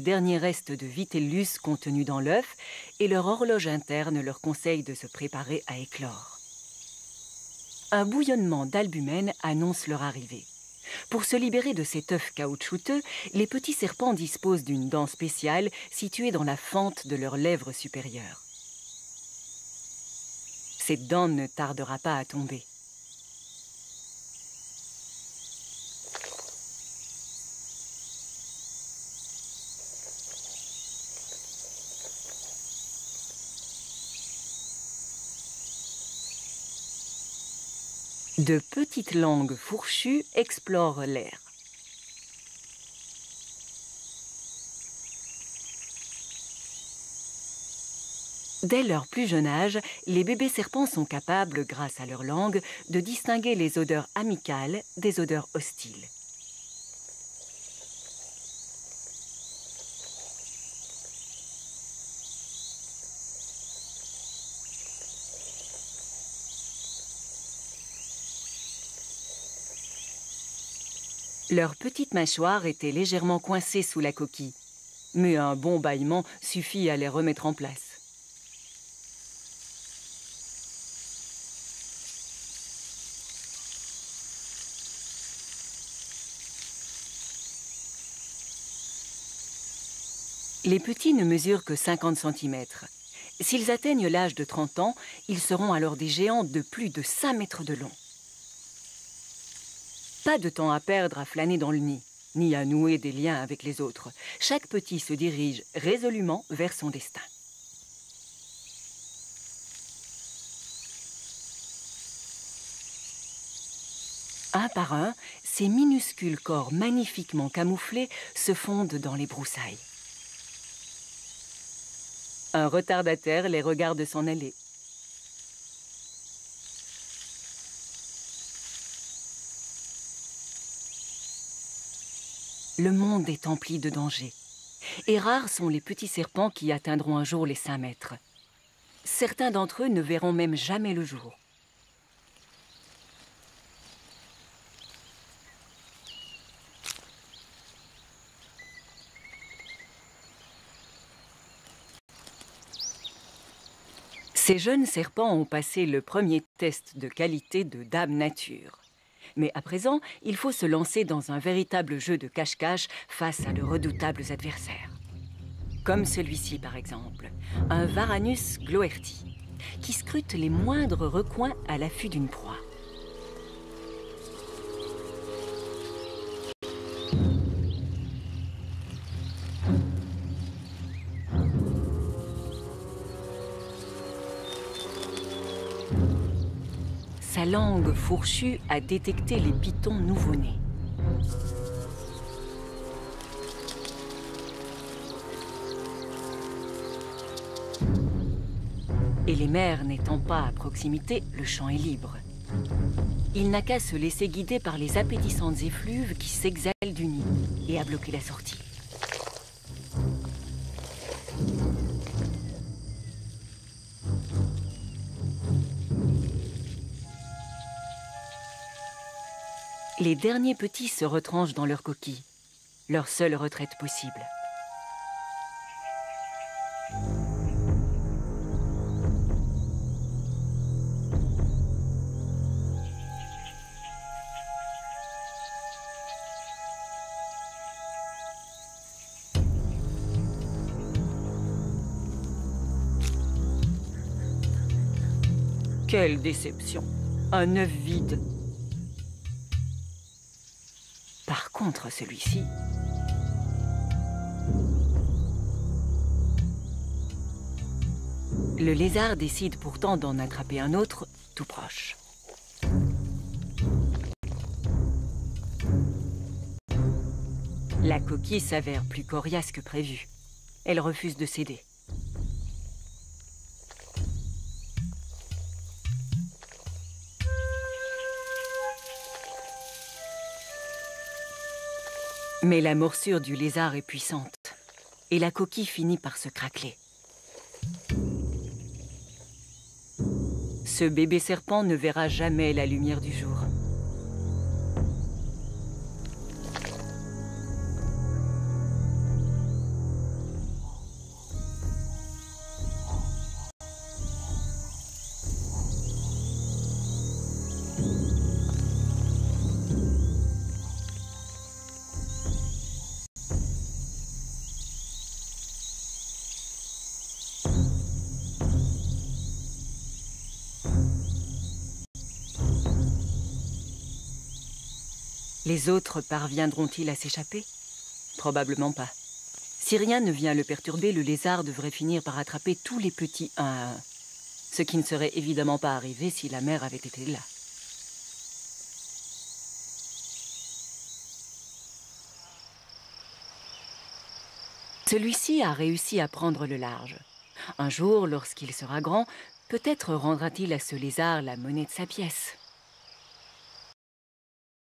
derniers restes de vitellus contenus dans l'œuf et leur horloge interne leur conseille de se préparer à éclore. Un bouillonnement d'albumène annonce leur arrivée. Pour se libérer de cet œuf caoutchouteux, les petits serpents disposent d'une dent spéciale située dans la fente de leurs lèvres supérieures. Cette dent ne tardera pas à tomber. De petites langues fourchues explorent l'air. Dès leur plus jeune âge, les bébés serpents sont capables, grâce à leur langue, de distinguer les odeurs amicales des odeurs hostiles. Leur petite mâchoire était légèrement coincée sous la coquille, mais un bon bâillement suffit à les remettre en place. Les petits ne mesurent que 50 cm. S'ils atteignent l'âge de 30 ans, ils seront alors des géants de plus de 5 mètres de long. Pas de temps à perdre à flâner dans le nid, ni à nouer des liens avec les autres. Chaque petit se dirige résolument vers son destin. Un par un, ces minuscules corps magnifiquement camouflés se fondent dans les broussailles. Un retardataire les regarde s'en aller. Le monde est empli de dangers. Et rares sont les petits serpents qui atteindront un jour les 5 mètres. Certains d'entre eux ne verront même jamais le jour. Ces jeunes serpents ont passé le premier test de qualité de Dame Nature. Mais à présent, il faut se lancer dans un véritable jeu de cache-cache face à de redoutables adversaires. Comme celui-ci par exemple, un Varanus gloerti, qui scrute les moindres recoins à l'affût d'une proie. Sa langue fourchue a détecté les pitons nouveau-nés. Et les mères n'étant pas à proximité, le champ est libre. Il n'a qu'à se laisser guider par les appétissantes effluves qui s'exhalent du nid et à bloquer la sortie. Les derniers petits se retranchent dans leur coquille, leur seule retraite possible. Quelle déception! Un œuf vide. Par contre, celui-ci... Le lézard décide pourtant d'en attraper un autre tout proche. La coquille s'avère plus coriace que prévu. Elle refuse de céder. Mais la morsure du lézard est puissante, et la coquille finit par se craqueler. Ce bébé serpent ne verra jamais la lumière du jour. Les autres parviendront-ils à s'échapper? Probablement pas. Si rien ne vient le perturber, le lézard devrait finir par attraper tous les petits un à un. Ce qui ne serait évidemment pas arrivé si la mère avait été là. Celui-ci a réussi à prendre le large. Un jour, lorsqu'il sera grand, peut-être rendra-t-il à ce lézard la monnaie de sa pièce.